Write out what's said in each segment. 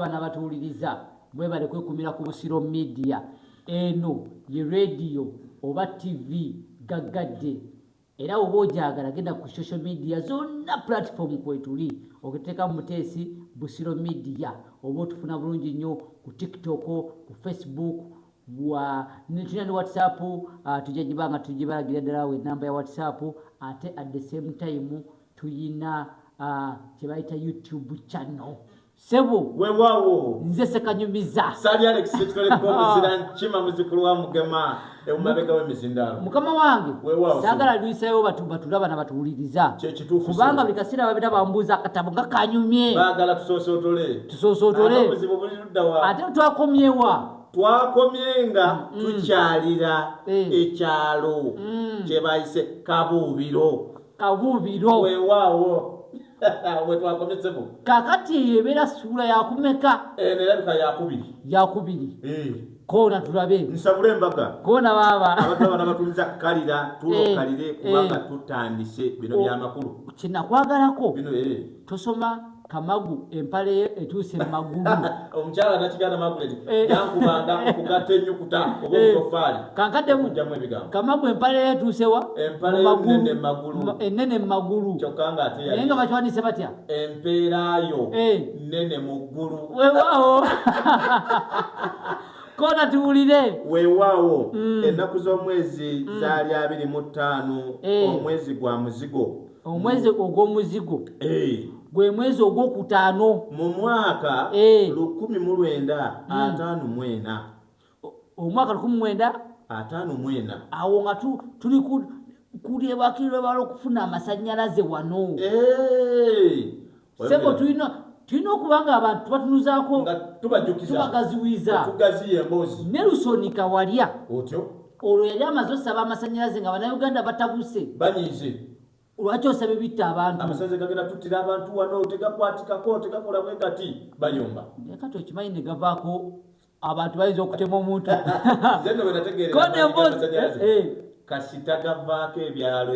bana batuwuliriza mwebale kwekumira ku Busiro Media. Eno ye radio oba TV gagadde. Era oba ojagala genda ku social media zonna platform kwetuli okiteka mu Muteesi Busiro Media. Oba otufuna bulungi nnyo ku TikTok, ku Facebook, tuna ne WhatsApp. Tujagibanga tujibalagira ddala we namba ya WhatsApp. Ate at the same time tuyina kyebayita YouTube channel. Sebo wewawo nze Sekanyumiza Sali Alex kitole ko muzira nchima muzikulu wa Mugema umabega we mizindalo mukama wange wewawo sagala luisayo batulaba na batuwuliriza kubanga buli kasira babita bambuza akatabo nga kanyumye bagala tusosotole ate twakomyewa twakomyenga tukyalira ekyalo kyebayise Kabuubiro wewawo wetwakometsebo kakati yebera sura yakumeka nerabika yakubiri kona tulabe nsabule embaga kona baba abana batunza kalira tulokalire kubanga tutandise bino byamakulu kinakwagalako bino tosoma Kamagu empale etuse magulu omukyala nakigana maguleti yankubanga kugate nyukuta obo tofali kankade mujamwe bigambo Kamagu empale etusewa enene magulu chokanga ate ya nenga bachwanise batya emperayo nene mugulu wewawo kona tuwulire wewawo ennaku z'omwezi zali 25 omwezi gwa muzigo omwezi ogw'omuzigo gwe mwezi ogwokutaano mu mwaka 1954 omwaka 1954 awo nga tuli kuli bakirwe balo kufuna amasanyalaze wano sebo tulina okubanga abantu batunuzaako tubagaziwiza tugaziye embozi Nelson Kawalya otyo olwo yali amaze osaba amasanyalaze nga bannayuganda batabuse banyize lwaki osaba ebitta abantu amasanze gagenda tuttira abantu wano tegakwatikako tegakola bwe gati bayomba kati okimanyi ne gavaako abantu bayinza okutema omuntu kasita gavaako ebyalo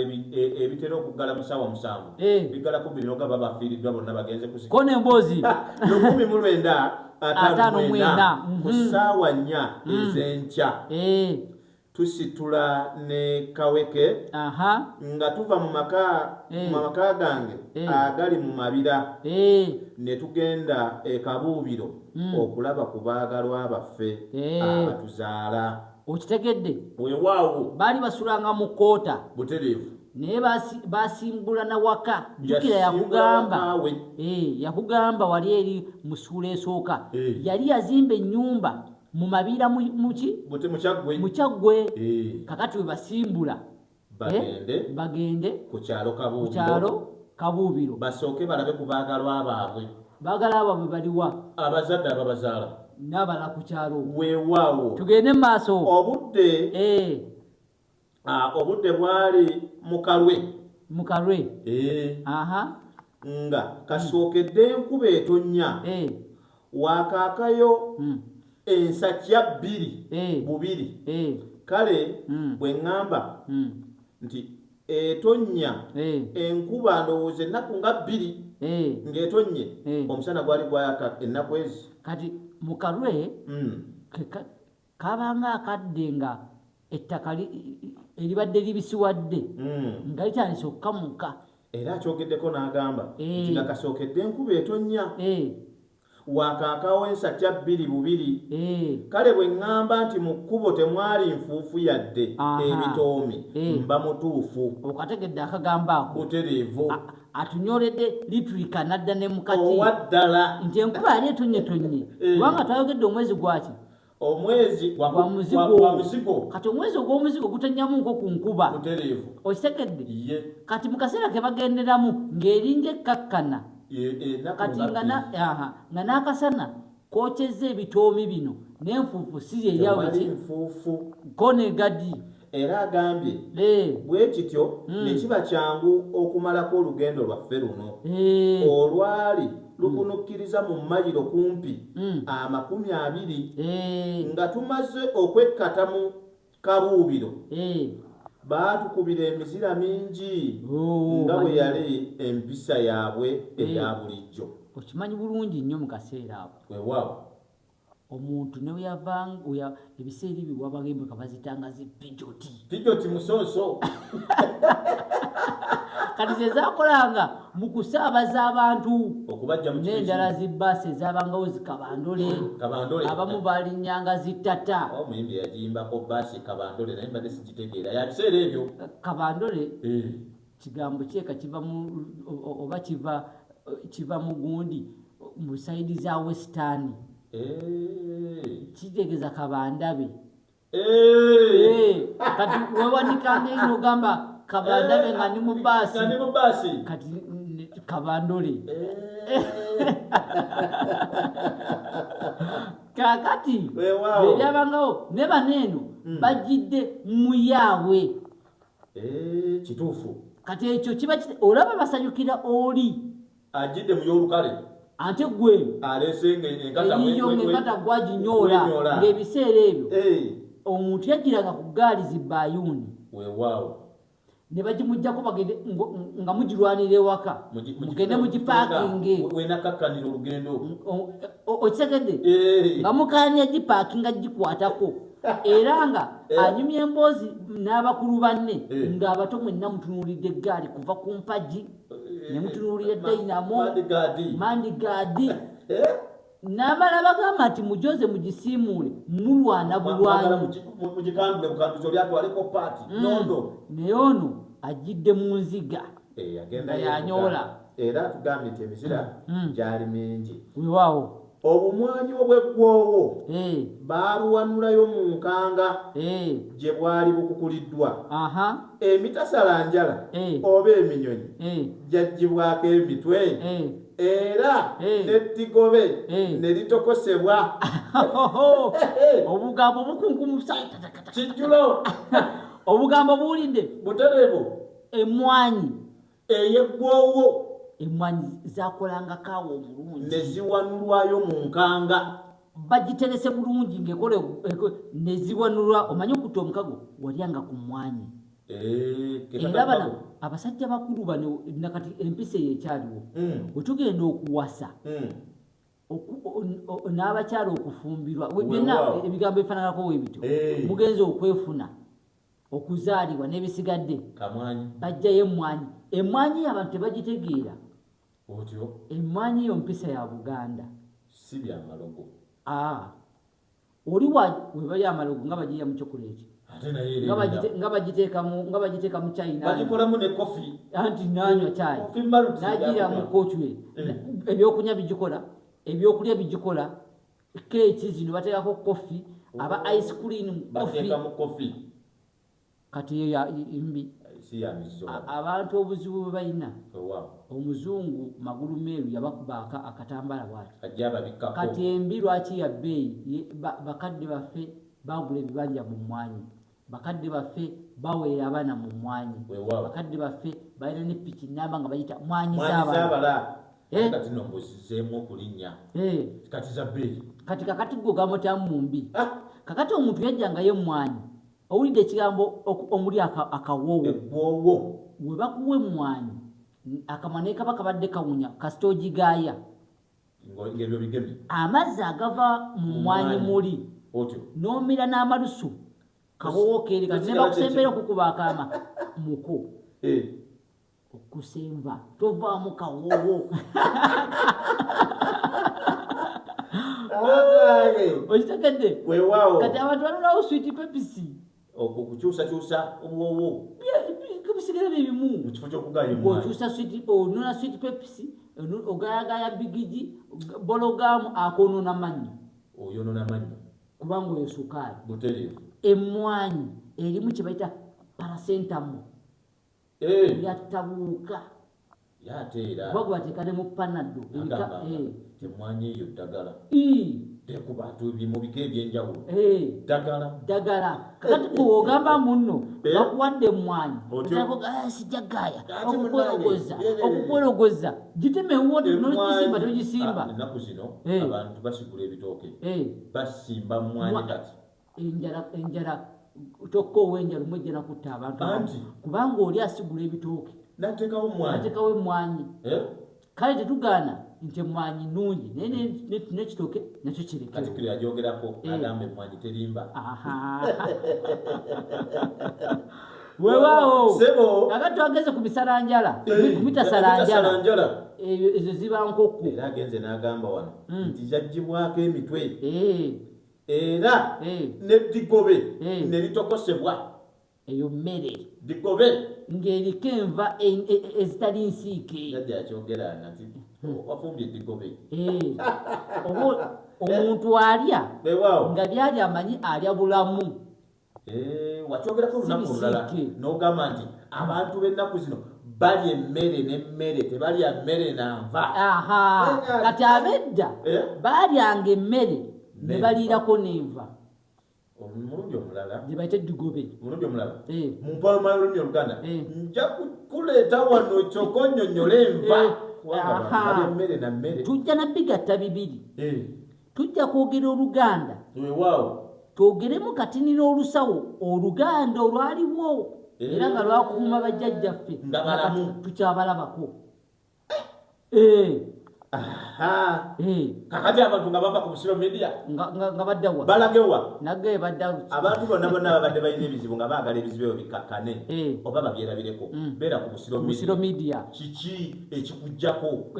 ebitera okuggala musawa 7 bigala 2 nga babafiiriddwa bonna bagenze kona emboozi 1954 ku ssaawa 4 ez'enkya tusitula ne Kaweke nga tuva mu maka gange agali mu mabira ne tugenda Kabuubiro okulaba ku baagalwa baffe abatuzaala okitegedde weewaawo baali basulanga mu koota butereevu naye basimbula na waka jukira yakugamba wali eri mu ssuula esooka yali yazimba ennyumba mu mabiira mukyagwe kakati we basimbula bagende ku kyalo Kabuubiro basooke balabe ku baagalwa baabwe baliwa abazadde ababazaala n'abala ku kyalo weewaawo tugende mu maaso obudde bwali mu kalwe nga kasookedde enkuba etonnya wakaakayo ensakya 2 kale bwe ŋŋamba nti etonnya enkuba ndowooza ennaku nga 2 ng'etonnye omusana gwali gwayaka ennaku ezi kati mu kalwe kabanga akadde nga ettaka eribadde libisiwadde nga litandise okukamuka era akyogeddeko n'agamba nti nga kasookedde enkuba etonnya wakaakawo ensakya 2 kale bwe ŋŋamba nti mu kkubo temwali nfuufu yadde ebitoomi mba mutuufu okategedde akagamba ako butereevu atunyoledde litulika nadda ne mukati owaddala nti enkuba yali etonye kubanga twayogedde omwezi gwaki omwezi gwa muzigo kati omwezi ogw'omuzigo gutannyamu nko ku nkuba butereevu okitegedde kati mu kaseera ke bagenderamu ng'eringa ekkakkana kati nga n'akasana kookyezza ebitoomi bino n'enfuufu si yeyaweki kone gadi era agambye bwe kityo ne kiba kyangu okumalako olugendo lwaffe luno olwali lukunukkiriza mu mayiro kumpi 20 nga tumaze okwekkata mu Kabuubiro baatukubira emizira mingi nga bwe yali empisa yaabwe eya bulijjo okimanyi bulungi nnyo mu kaseera ako weewaawo omuntu ne weyavanga ebiseera ebyo wabagembwe kabazitanga pijoti musooso kati zezakolanga mu kusaabaza abantu n'endala zibbaasi ezabangawo zikabandole abamu balinnyanga zitata omuyimbi yagiyimbako baasi kabandole naye mbadde sigitegeera ya biseera ebyo kabandole kigambo kyeka kiva mu oba kiva mu gundi mu saidi za western kitegeeza kabandabe kati wewanikanga ino gamba kabandabe nga ni mu baasi kati kabandole kakati ebyabangawo ne baneeno bajjidde muyaabwe kituufu kati ekyo kiba olaba basanyukira oli ajjidde mu y'olukale ate gwe eyiyo ng'enkata gwaginyoola ng'ebiseera ebyo omuntu yajjiranga ku gaali zibbayuuni weewaawo ne bagimuggyako bagende nga mugirwanira ewaka mugende mugipaakinge wenakakkanira olugendo okitegedde nga mukaanya gipaakinga gikwatako era nga anyumya emboozi n'abakulu banne ng'abato mwenna mutunuulidde eggaali kuva ku mpagi ne mutunuulira dayinamo mandigaadi n'amala bagamba nti mujoze mugisiimuule mulwana bulwanyi naye ono ajjidde mu nziga nga yanyoola era tugambye nti emizira gyali mingi weewaawo obumwanyi obweggwoowo baaluwanulayo mu nkanga gye bwali bukukuliddwa emitasalanjala oba eminyonyi gyaggyibwako emitwe era nettigobe ne litokosebwa obugambo bukunkumusa kijjulo obugambo buwulidde butereevu emmwanyi eyeggwoowo emmwanyi zakolanga kaawa omulungi ne ziwanulwayo mu nkanga bagiterese bulungi ng'ekole ne ziwanulwa omanyi okutta omukago walyanga ku mmwanyi era bana abasajja bakulu bano nakati empisa eyo ekyaliwo wetugenda okuwasa n'abakyala okufumbirwa byonna ebigambo ebifaananako weebityo mugenzi okwefuna okuzaalibwa n'ebisigadde bajjayo emmwanyi emmwanyi abantu tebagitegeera emmwanyi eyo mpisa ya Buganda si byamalogo oli webalya amalogo nga bagiya mu chokoleti nga bagiteeka mu China bagikolamu ne kofi anti nanywa chai nagira mu kochwe ebyokunya bijikola ebyokulya bijikola keeki zino bateekako kofi aba ice cream kofi kati ya imbi abantu obuzibu bwe balina omuzungu magulu meeru yabakubaaka akatambala bwati kati embi lwaki ya bbeeyi bakadde baffe bagula ebibanja mu mmwanyi bakadde baffe baweera abaana mu mmwanyi bakadde baffe balina ne piki namba nga bayita mmwanyi z'abala kati nombuzizeemu okulinnya kati za bbeeyi kati kakati gwe gamutamu mu mbi kakati omuntu yajjangayo emmwanyi owulidde ekigambo omuli akawoowo we bakuwa emmwanyi akamwa naye kaba kabadde kawunya kasita ogigaaya amazzi agava mu mmwanyi muli n'omira n'amalusu kawoowo keeri kati ne bakusembera okukuba akaama muko okusenva tovaamu kawoowo okitegedde kati abantu banulawo switi pepisi okukyusakyusa obuwowo bisigala byebimu mukifo kyokugaya okyusa switi onona switi pepisi ogayagaya bigiji bologamu akonona mannyo oyonona mannyo kubanga oyo sukaali butereevu emmwanyi erimu kye bayita parasentamu yattabuuka yateera kuba gwe bateeka ne mu panado emmwanyi eyo ddagala ku bantu mu bika ebyenjawulo ddagala kakati bw'ogamba munno bakuwadde emmwanyi sijjagaaya okukwerogoza gitemewo nogisimba togisimba ennaku zino abantu basigula ebitooke basimba mmwanyi kati enjala tokkoowa enjala omwejja nakutta abantu kubanga oli asigula ebitooke nateekawo emmwanyi kale tetugaana nti emmwanyi nnungi naye n'ekitooke nakyo kirekeo. Katikkiro yajogerako n'agamba emmwanyi terimba. Weewaawo kakati twageze ku bisalanjala kumita salanjala ezo ziba nkoko. Era agenze n'agamba wano nti zaggibwako emitwe era ne digobe ne litokosebwa. Eyo mmere digobe ng'eriko enva ezitali nsiike. Jajja yakyogeranga nti wafumbye digobe. Omuntu alya weewaawo nga byali amanyi alya bulamu. Wakyogerako olunaku olulala n'ogamba nti abantu b'ennaku zino balya emmere n'emmere tebalya mmere na nva. Kati ab'edda balyanga emmere ne baliirako n'enva. Omulundi omulala gye bayita eddigobe. Omulundi omulala mu mpalama y'olulimi Oluganda nja kuleeta wano kyokka onnyonnyola enva kubanga emmere na mmere. Tujja na bigatta bibiri. Tujja kwogera Oluganda. Weewaawo twogeremu kati n'olusawo Oluganda olwaliwo era nga lwakuuma bajjajjaffe tukyabalabako. Kakati abantu nga bava ku Busiro Media nga baddawa balagewa nagaye baddawo. Abantu bonna babadde balina ebizibu nga baagala ebizibu ebyo bikakkane oba babyerabireko beera ku Busiro Media. Kiki ekikujjako?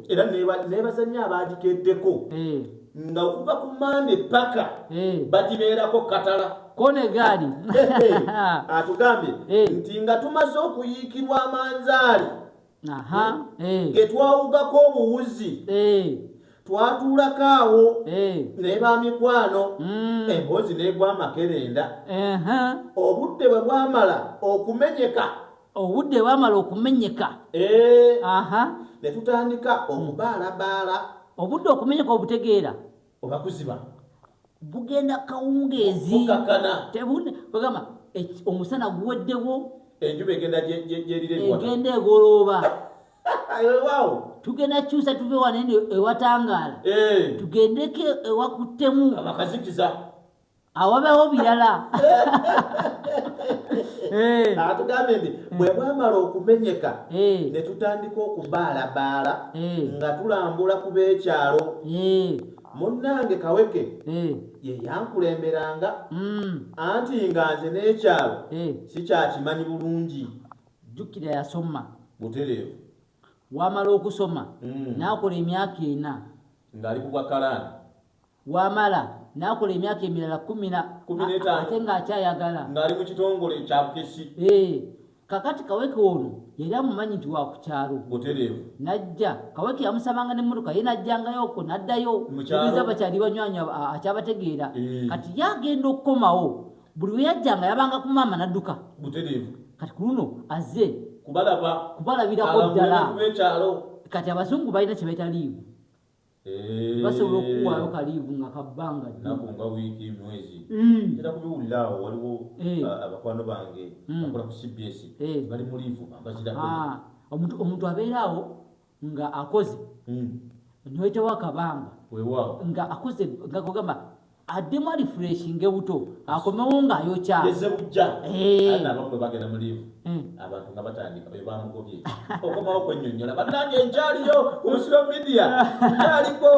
Era neebazannyo abaagikeddeko nga okuva ku Mande paka bagibeerako katala Konegali atugambye nti nga tumaze okuyiikirwa amanzaali ge twawugako obuwuzi twatuulako awo ne ba mikwano emboozi n'egwa amakerenda. Obudde bwe bwamala okumenyeka ne tutandika okubaalabaala. Obudde okumenyeka obutegeera oba kuziba bugenda kawungeezi bagamba omusana guweddewo enjuba egenda egenda egolooba. Tugenda kyusa tuve wanene ewatangaala tugendeko ewakuttemu abakazikiza awabeho birala. Atugambye nti bwe bwamala okumenyeka ne tutandika okubaalabaala nga tulambula ku b'ekyalo. Munnange Kaweke ye yankulemberanga anti nga nze n'ekyalo sikyakimanyi bulungi. Jjukira yasoma butereevu. Wamala okusoma n'akola emyaka 4 ng'ali ku bwakalaani. Wamala n'akola emyaka emirala 15 ate ng'akyayagala ng'ali mu kitongole kya Bukesi. Kakati Kaweke ono yali amumanyi nti wa ku kyalo butereevu. Najja Kaweke yamusabanga n'emmotoka ye najjangayo okwo n'addayo ebiza bakyali banywanyi akyabategeera. Kati yagenda okukomawo buli we yajjanga yabanga ku maama n'adduka butereevu. Kati ku luno azze kubalabirako ddala. Kati abazungu balina kye bayita liivu basobola okukuwaayo kaliivu nga kabbanga naku nga wiiki mwezi. Era kubiwulira awo waliwo abakwano bange bakola ku CBS bali mu liivu ambazirako. Omuntu abeeraawo nga akoze niwayitawo akabanga nga akoze nga kugamba addemu alifreshinga ebuto akomewo ng'ayokya abamwe bagenda mu liivu abantu nga batandika be bamugobye okomawo kwennyonnyola bannange nkyaliyo ku Busiro Media nkyaliko.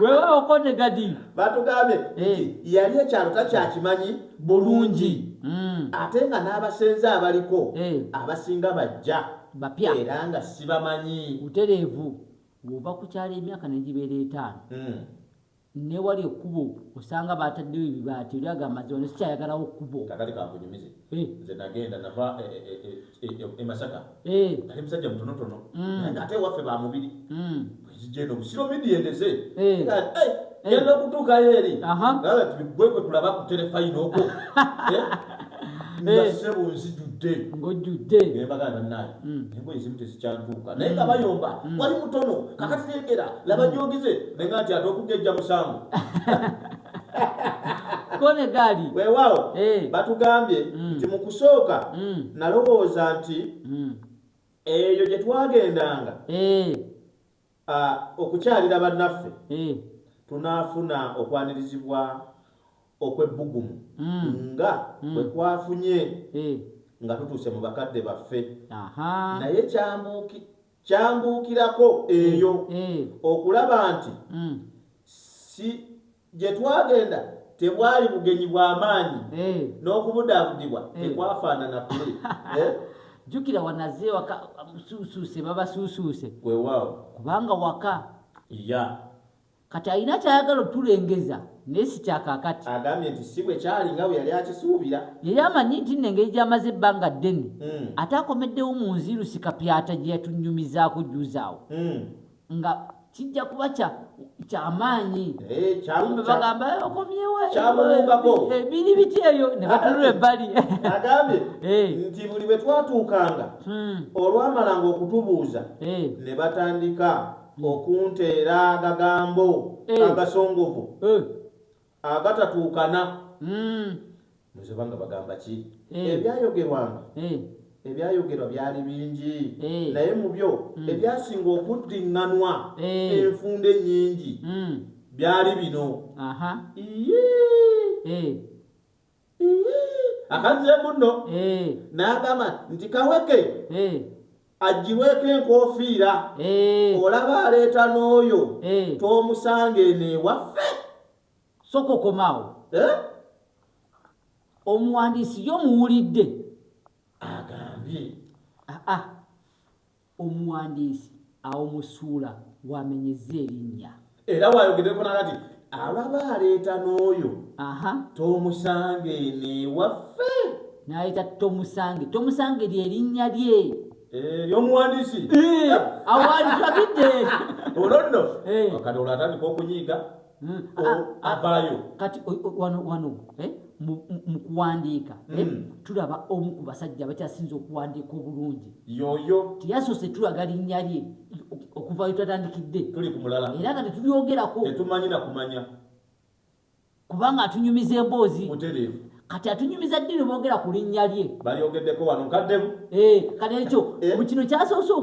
Weewaawo Konegadi batugambye nti yali ekyalo takyakimanyi bulungi ate nga n'abasenze abaliko abasinga bajja bapya era nga sibamanyi. Butereevu bw'ova ku kyalo emyaka negibeera 5 newali ekkubo osanga bataddewo ebibaati oli agamba nze sikyayagalawo kkubo. Kakati kankunyumize nze nagenda nava e Masaka nali musajja mutonotono naye ate waffe ba mubiri bwezigenda Busiro Media endeze genda okutuukayo eri tubigwekwe tulaba ku terefayina okwo nga ssebo nzijudde ng'ojjudde nembagana bannaye engoye ezimu tezikyantuuka naye nga bayomba wali mutono kakati tegera laba gyogize nenga nti ate okugejja musango. Konegali weewaawo batugambye nti mu kusooka nalowooza nti eyo gye twagendanga okukyalira bannaffe tunaafuna okwanirizibwa okw'ebbugumu nga bwe twafunye nga tutuuse mu bakadde baffe. Naye kyambuukirako eyo okulaba nti si gye twagenda tebwali bugenyi bw'amaanyi n'okubudaabudibwa tekwafaanana kule. jjukira wanaze waka suusuuse babasuusuuse weewaawo kubanga waka kati alina kyayagala otulengeza naye si kyakaakati. Agambye nti si bwe kyali nga bwe yali akisuubira. Yali amanyi nti n'engeri gy'amaze ebbanga ddene ate akomeddewo mu nzirusi kapyata gye yatunyumizaako jjuzaawo nga kijja kuba kyamaanyi. Bagamba okomyewo biri biti eyo ne batulula ebbali. Agambye nti buli bwe twatuukanga olwamalanga okutubuuza ne batandika okunteera agagambo agasongovu agatatuukana. Musobanga bagamba ki? Ebyayogerwanga ebyayogerwa byali bingi naye mu byo ebyasinga okuddiŋŋanwa enfunda ennyingi byali bino. Akazzeemu nno n'agamba nti Kaweke agirweko enkofiira olaba aleeta n'oyo toomusanga eno ewaffe. Sokokomaawo omuwandiisi y'omuwulidde agambye omuwandiisi awo musuula wamenyeza erinnya era wayogeddeko nagati alaba aleeta n'oyo toomusanga eno ewaffe. n'aleeta tomusange lyerinnya lye y'omuwandiisi awandiika bidde olwo nno kati olwo atandika okunyiiga avaayo. Kati wano mu kuwandiika tulaba omu ku basajja bakyasinza okuwandiika obulungi yoyo tiyasoose tulaga linnya lye okuva twatandikidde tuli ku mulala era nga tetulyogerako tetumanyi na kumanya kubanga atunyumiza emboozi mutereevu. kati atunyumiza ddi ne boogera ku linnya lye balyogeddeko wano nkaddemu. kati ekyo mu kino kyasoose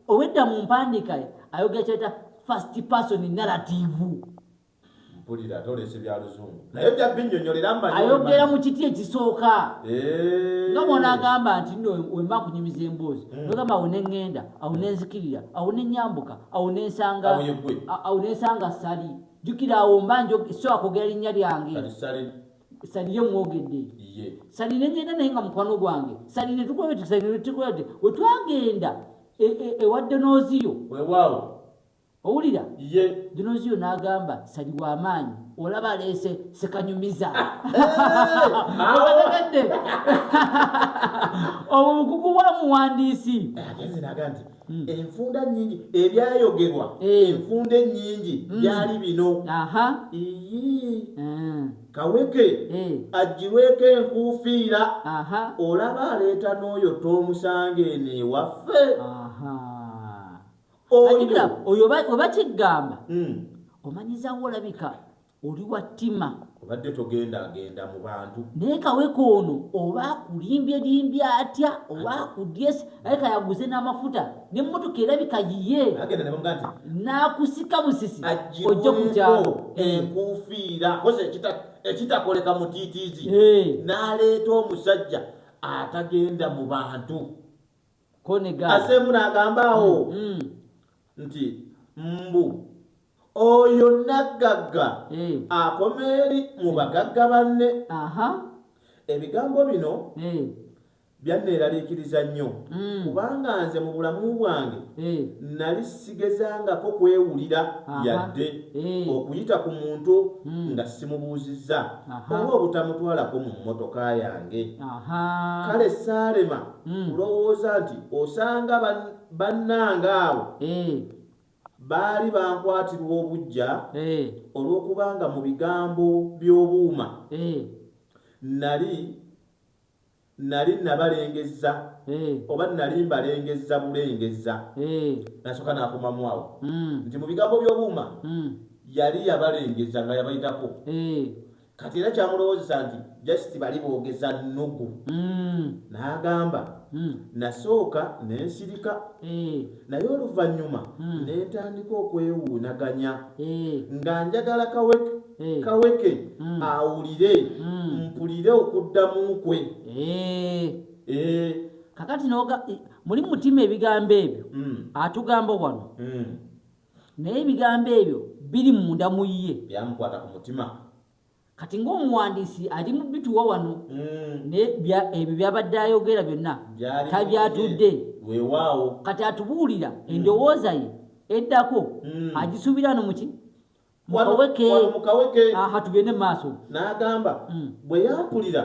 owedda mu mpandiika ayogera kyeta first person narrative. Mpulira atoleese bya luzungu naye bya binnyonnyolera mmanyi ayogera mu kiti ekisooka nga mw'onaagamba nti nno wemba nkunyumiza emboozi nogamba awo neŋŋenda awo nenzikirira awo nenyambuka awo nensanga sali jjukira awo mba so akwogera linnya lyange sali ye mwogedde sali neŋŋenda naye nga mukwano gwange sali netukolete we twagenda ewadde nooziyo weewaawo owulira dinoziyo n'agamba sali w'amaanyi olaba aleese sekanyumiza abategedde obwo bukugu bwa muwandiisi agenze naga nti enfunda nnyingi ebyayogerwa enfunda ennyingi byali bino. Kaweke agirweko enkuufiira olaba aleeta n'oyo toomusanga eno ewaffe. oyo oba kiggamba omanyizawo olabika oli wa ttima obadde togendagenda mu bantu naye Kaweke ono oba akulimbye atya oba akudyesi aleka yaguze n'amafuta n'emmotoka erabika yiye agenda ne bamuga nti n'akusika musisi ojja ku kyalo enkuufiira koze ekitakoleka mutiitiizi n'aleeta omusajja atagenda mu bantu aseemu n'agambaawo nti mbu oyo naggagga akoma eri mu bagagga banne. Ebigambo bino byanneeraliikiriza nnyo kubanga nze mu bulamu bwange nali sigezangako kwewulira yadde okuyita ku muntu nga simubuuzizza oba obutamutwalako mu mmotoka yange. Kale saalema kulowooza nti osanga bannange abo baali bankwatirwa obujja olw'okubanga mu bigambo by'obuuma nali nabalengezza oba nali mbalengezza bulengezza nasooka n'akomamu awo nti mu bigambo by'obuuma yali yabalengezza nga yabayitako kati era kyamulowoozesa nti just bali boogeza nnugu n'agamba nasooka nensirika naye oluvannyuma nentandika okwewuunaganya nga njagala Kaweke awulire mpulire okuddamu kwe kakati noga muri mutima ebigambo ebyo atugamba wano naye ebigambo ebyo biri munda muye byamukwata ku mutima kati ng'omuwandiisi ali mu bituwa wano ebyo byabadde ayogera byonna tabyatudde weewaawo kati atubuulira endowooza ye eddako agisuubira no muki mukaweke tugende maaso n'agamba bwe yampulira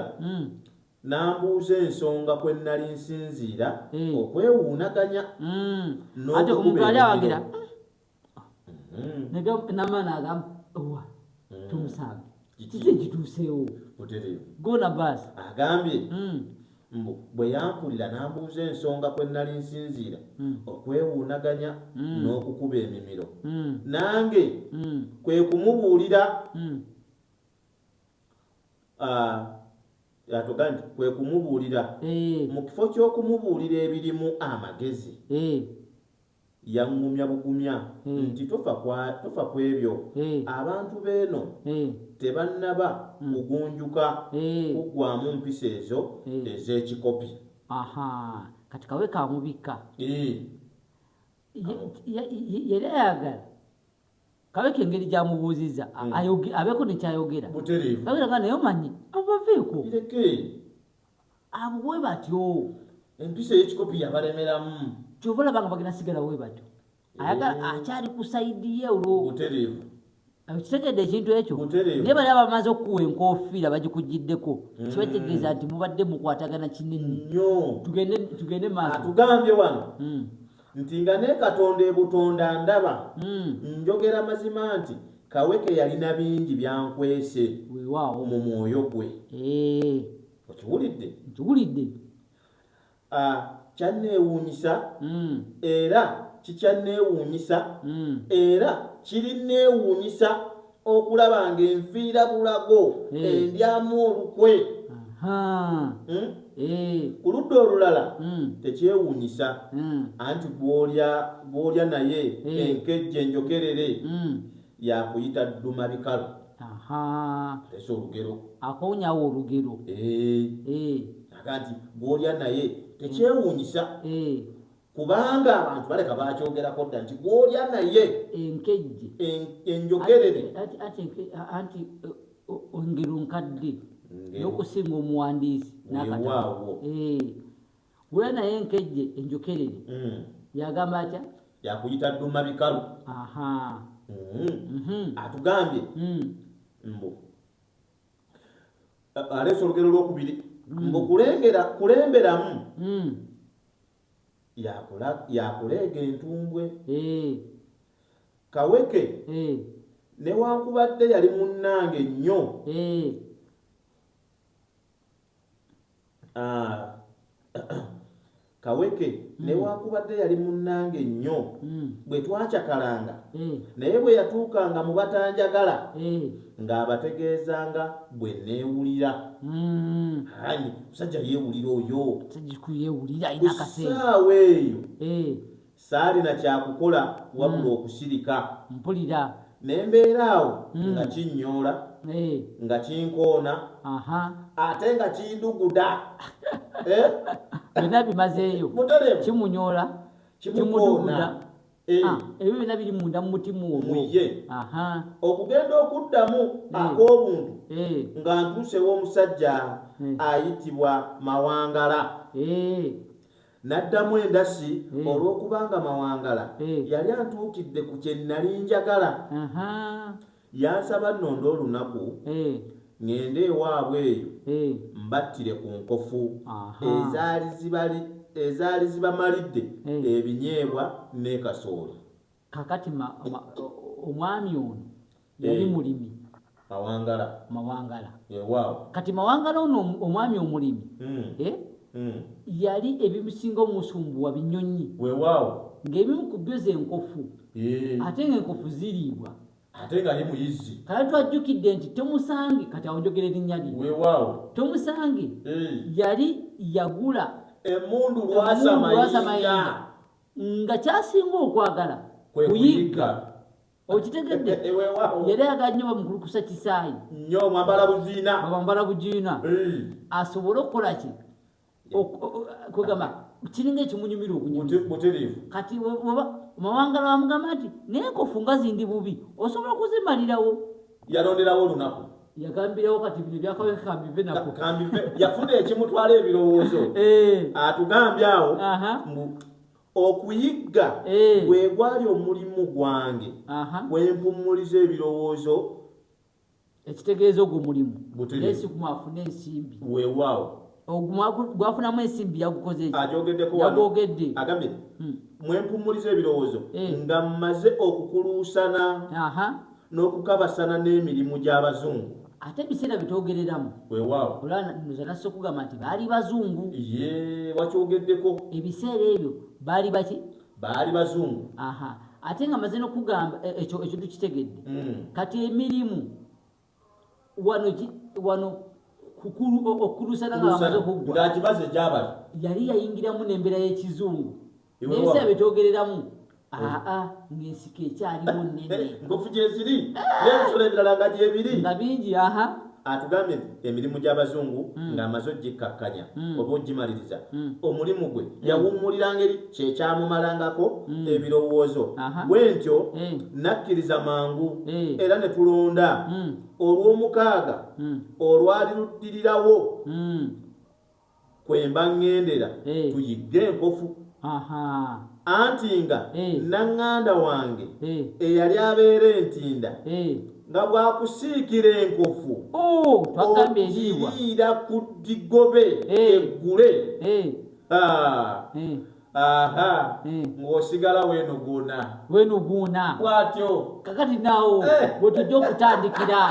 n'ambuuza ensonga kwe nnali nsinziira okwewuunaganya ate omuntu ali awagira n'amaana agamba tumusange kiki ekituuseewo gona baasi agambye bwe yampulira n'ambuuza ensonga kwe nnali nsinziira okwewuunaganya n'okukuba emimiro nange kwe kumubuulira yatuga nti kwe kumubuulira mu kifo ky'okumubuulira ebirimu amagezi yaŋŋumya bugumya nti tofa ku ebyo abantu beeno tebannaba kugunjuka kuggwamu mpisa ezo ez'ekikopi kati kawe kamubikka yali ayagala kaweke engeri gyamubuuziza abeeko nekyayogera bagiraga naye omanyi abo baveeko abo bwe batyo empisa ey'ekikopi yabalemeramu kyova olabanga bagenda sigala bwe batyo ayagala akyali ku sayidi ye olwo kitegedde ekintu ekyo naye bali abamaze okuwa enkofiira bagikugiddeko kibategeeza nti mubadde mukwatagana kinene tugende maaso atugambye wano nti nga ne Katonda ebutonda ndaba njogera mazima nti Kaweke yalina bingi byankwese mu mwoyo gwe okiwulidde nkiwulidde kyanneewuunyisa era kikyanneewuunyisa era kirinneewuunyisa okulaba ng'enfiira bulago endyamu olukwe ku ludda olulala tekyewuunyisa anti bw'olya naye enkejje enjokerere yakuyita dduma bikalu ese olugero akowunyawo olugero aga nti bw'olya naye tekyewuunyisa kubanga abantu baleka bakyogerako dda nti bw'olya naye enkejje enjokerere anti engero nkadde n'okusinga omuwandiisi n'akatawaawo bw'olya naye enkejje enjokerere yagamba atya yakuyita dduma bikalu atugambye mbu aleesa olugero lwokubiri mbu kulemberamu yakuleega entumbwe Kaweke newankubadde yali munnange nnyo Kaweke newankubadde yali munnange nnyo bwe twakyakalanga naye bwe yatuukanga mu batanjagala ng'abategeezanga bwe neewulira ani musajja yeewulira oyo kusaawa eyo saalina kyakukola wabula okusirika mpulira nembeera awo nga kinyoola nga kinkoona ate nga kinduguda byonna bimazeeyo kimunyoola kimuduguda ebyo byonna biri munda mu mutima ogwo okugenda okuddamu ak'obuntu nga ntuusewo omusajja ayitibwa Mawangala n'addamu endasi olw'okubanga Mawangala yali antuukidde ku kye nnali njagala yansaba nnonda olunaku ngende ewaabwe eyo mbattire ku nkofu ezaali zibamalidde ebinyeebwa ne kasooli kakati omwami ono yali mulimi Mawangala kati Mawangala ono omwami omulimi yali ebimusinga omusumbuwa binyonyi ng'ebimu ku byo ze enkofu ate ng'enkofu ziriibwa ate nga ye muyizzi kale twajjukidde nti tomusange kati awo njogera erinnya lye tomusange yali yagula emmundu lwasamayinja nga kyasinga okwagala kuyigga okitegedde yali ayagala nnyo bamukulukusa kisaayi nnyo mwambala buziina asobole okukola ki kwegamba kiringa ekimunyumira butereevu kati mawangala wamugamba nti naye enkofu nga zindi bubi osobola okuzimalirawo yalonderawo olunaku yagambirawo kati bino byakaweka kambive nako yafuna ekimutwala ebirowoozo atugambye awo okuyigga bwe gwali omulimu gwange wempummuliza ebirowoozo ekitegeeza ogwo mulimu esi kumwafuna ensimbi weewaawo gwafunamu ensimbi yagukoze yagogedde agambye mwempummuliza ebirowoozo nga mmaze okukuluusana n'okukabasana n'emirimu gy'abazungu ate ebiseera bitwogereramu weewaawo olwanasse okugamba nti baali bazungu wakyogeddeko ebiseera ebyo baali baki baali bazungu ate nga maze n'okugamba ekyo tukitegedde kati emirimu wano okukulusana nga bamaze okuggwa ng'akibaze gyabali yali yayingiramu n'embeera y'ekizungu n'ebiseera bitwogereramu ng'ensiko ekyaliwo nnene nkofu gyeziri n'ebisolo ebirala nga gyebiri nga bingi atugambye nti emirimu gy'abazungu ng'amaze oggikkakkanya oba ogimaliriza omulimu gwe yawummulira ngeri kyekyamumalangako ebirowoozo bwentyo nakkiriza mangu era ne tulonda olw'omukaaga olwali luddirirawo kwemba ŋŋendera tuyigge enkofu anti nga naŋŋanda wange eyali abeera entinda nga bwakusiikira enkofu okiriira ku ddigobe eggule ng'osigala weenuguna bw'atyo kakati naawo bwe tujja okutandikira